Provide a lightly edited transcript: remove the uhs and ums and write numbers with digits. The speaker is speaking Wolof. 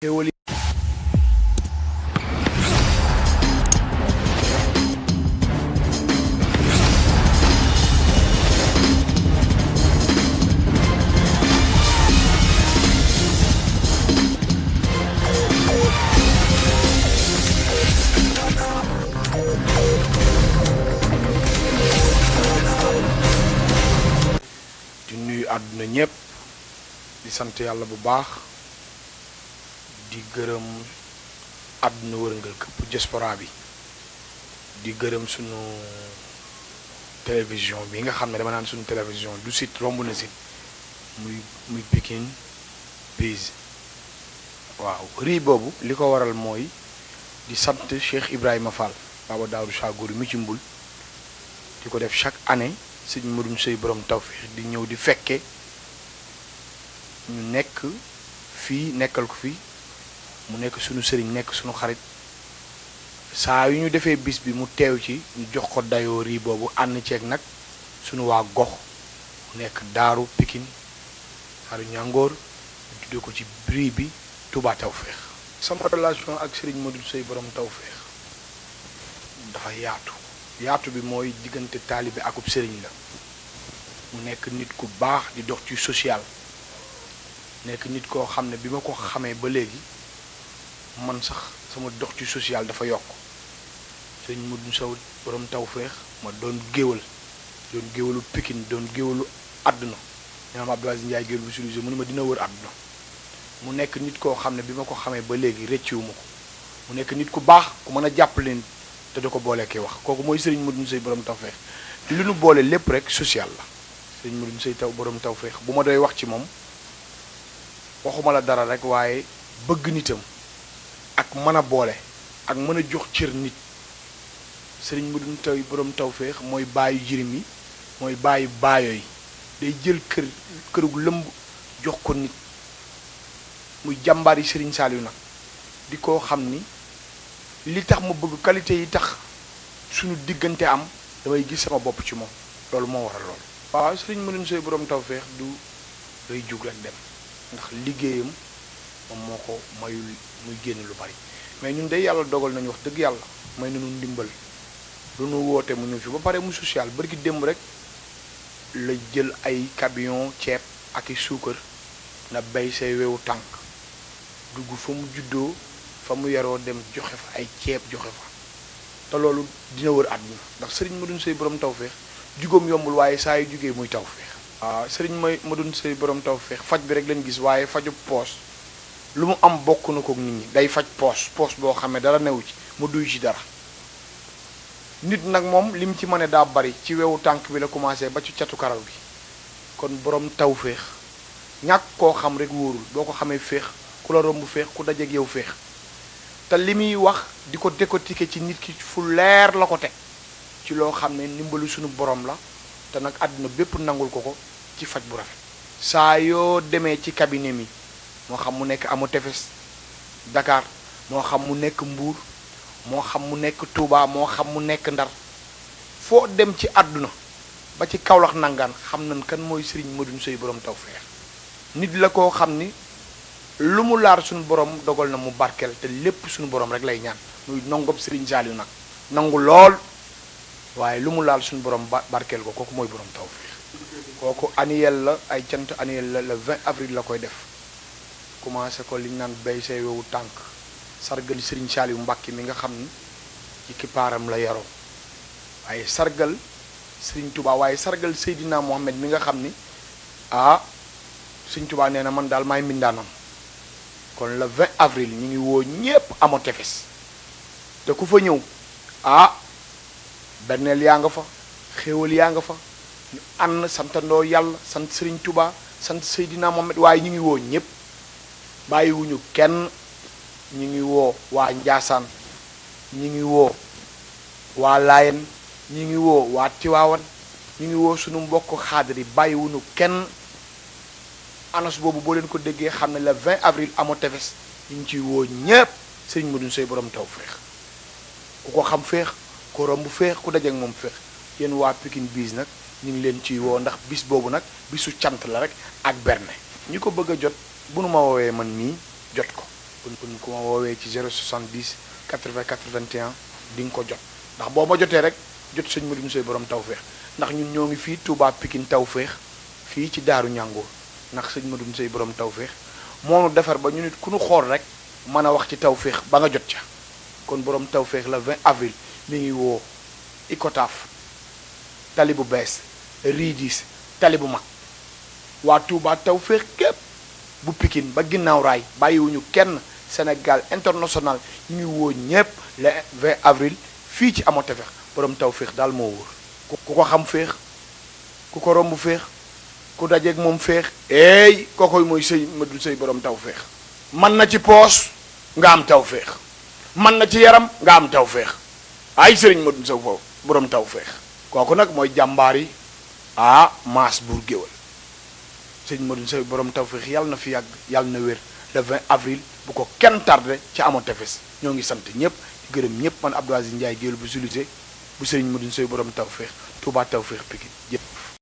xéwal di nuyu àdduna ñépp di sant yàlla bu baax di gërëm àdduna wërngal këpp diaspora bi di gërëm sunu télévision bi nga xam ne dama naan sunu télévision du site romb na site muy Pikine Biz waaw rii boobu li ko waral mooy di sant Cheikh Ibrahima Fall Baba Daouda Chagouri mi ci mbul di ko def chaque année sëñ Modou Sey borom tawfeex di ñëw di fekke ñu nekk fii nekkal ko fii mu nekk sunu sëriñ nekk sunu xarit saa yu ñu defee bis bi mu teew ci ñu jox ko dayoo rii boobu ànd ceeg nag sunu waa gox mu nekk daaru Pikine daaru ñàngoor ñu tuddee ko ci rii bi Touba Tawfeex sama relation ak sëriñ Modou Sey borom tawfeex dafa yaatu bi mooy diggante taalibe akub sëriñ la mu nekk nit ku baax di dox ci social nekk nit koo xam ne bi ma ko xamee ba léegi man sax sama dox ci social dafa yokk sëriñ Modou Sow borom tawfeex ma doon géwalu Pikine doon géwalu àdduna ñoom Abdou Aziz Ndiaye géwél bu sulusi mu ni ma dina wër àdduna mu nekk nit koo xam ne bi ma ko xamee ba léegi rëcciwu ma ko mu nekk nit ku baax ku mën a jàppale nit te da ko boole ki wax kooku mooy sëriñ Modou Sey borom tawfeex li nu boole lépp rek social la sëriñ Modou Sey borom tawfeex bu ma doy wax ci moom waxuma la dara rek waaye bëgg nitam ak mën a boole ak mën a jox cër nit sëriñ Modou Sey borom tawfeex mooy baayu jirim yi mooy baayu baayo yi day jël kërug lëmb jox ko nit muy jàmbaar yi sëriñ Saliou nag di koo xam ni li tax ma bëgg qualité yi tax suñu diggante am damay gis sama bopp ci moom loolu moo waral loolu. waaw sëriñ Modou Sey borom tawfeex du day jug rek dem ndax liggéeyam moom moo ko mayul muy génn lu bari mais ñun de yàlla dogal nañu wax dëgg yàlla may nañu ndimbal lu nu woote mu ñëw fi ba pare mu social bari ki démb rek la jël ay camion ceeb ak i suukar na bay say wewu tànk dugg fa mu juddoo fa mu yaroo dem joxe fa ay ceeb joxe fa te loolu dina wër àdduna ndax sëriñ Modou Sey borom tawfeex jugoom yombul waaye saa yu jugee muy tawfeex. waaw sëriñ Modou Sey borom tawfeex faj bi rek lañ gis waaye faju poos lu mu am bokk na ko nit ñi day faj poos boo xam ne dara newu ci mu duy ci dara nit nag moom lim ci mën a daa bari ci wewu tànk bi la commencé ba ci catu karaw bi kon borom tawfeex ñàkk koo xam rek wóorul boo ko xamee féex ku la romb féex ku dajeeg yow féex te li muy wax di ko décortiquer ci nit ki fu leer la ko teg ci loo xam ne ndimbalu suñu borom la te nag àdduna bépp nangul ko ci faj bu rafet saa yoo demee ci cabinet mi moo xam mu nekk amu tefes Dakar moo xam mu nekk Mbuur moo xam mu nekk Touba moo xam mu nekk Ndar foo dem ci àdduna ba ci Kaolack nangaan xam nañ kan mooy sëriñ Modou Sey borom tawfeex nit la koo xam ni lu mu laar suñu borom dogal na mu barkeel te lépp suñu borom rek lay ñaan muy nongob sëriñ Saliou nag nangu lool waaye lu mu laal suñu borom barkeel ko kooku mooy borom tawfeex kooku annuel la ay cant annuel la le 20 avril la koy def commencé ko li ñu naan bay say wewu tànk sargal sëriñ Saliou Mbàkke mi nga xam ni ci kippaaram la yaroo waaye sargal sëriñ Touba waaye sargal Seydina Mohamed mi nga xam ni sëriñ Touba nee na man daal maay mbindaanam kon le 20 avril ñu ngi woo ñépp amoo tefes te ku fa ñëw benneel yaa nga fa xéewal yaa nga fa ñu ànd santandoo yàlla sant sëriñ Touba sant Seydina Mohamed waaye ñu ngi woo ñépp bàyyiwuñu kenn ñu ngi woo waa Njaasaan ñu ngi woo waa Laayen ñu ngi woo waa Tiwaawan ñu ngi woo sunu mbokk xaadir yi bàyyiwuñu kenn annonce boobu boo leen ko déggee xam ne le 20 avril amoo tefes ñu ngi ciy woo ñépp sëriñ Modou Sey borom tawfeex ku ko xam féex ku romb féex ku dajeek moom féex yéen waa Pikine Biz nag ñu ngi leen ciy woo ndax bis boobu nag bisu cant la rek ak berne ñi ko bëgg a jot bu nu ma woowee man mii jot ko kon ku ma woowee ci 070 80 81 di nga ko jot ndax boo ma jotee rek jot sëñ Modou Seye borom tawféex ndax ñun ñoo ngi fii Touba Pikine tawféex fii ci Daaru Ñàngoor ndax sëñ Modou Seye borom tawféex moo nu defar ba ñu nit ku nu xool rek mën a wax ci tawféex ba nga jot ca kon borom tawféex la 20 avril mi ngi woo Icotaf tali bu bees Ridis tali bu mag waa Touba tawféex képp bu Pikine ba ginnaaw raay bàyyiwuñu kenn Sénégal international ñu ngi woo ñépp le 20 avril fii ci Amo Tefex borom tawféex daal moo wóor ku ko xam féex ku ko romb féex ku dajeeg moom féex eey kookoy mooy sëy Modou Seye borom tawféex man na ci poos nga am tawféex man na ci yaram nga am tawféex ay sëriñ Modou Seye foofu borom tawféex kooku nag mooy jàmbaar yi maas buur géwal sëñ Modou Seye borom tawféex yàlla na fi yàgg yàlla na wér le 20 avril bu ko kenn tardé ci Amo Tefes ñoo ngi sant ñëpp di gërëm ñëpp man Abdou Aziz Ndiaye géwal bu sulité bu sëriñ Modou Seye borom tawféex Touba tawféex Pikine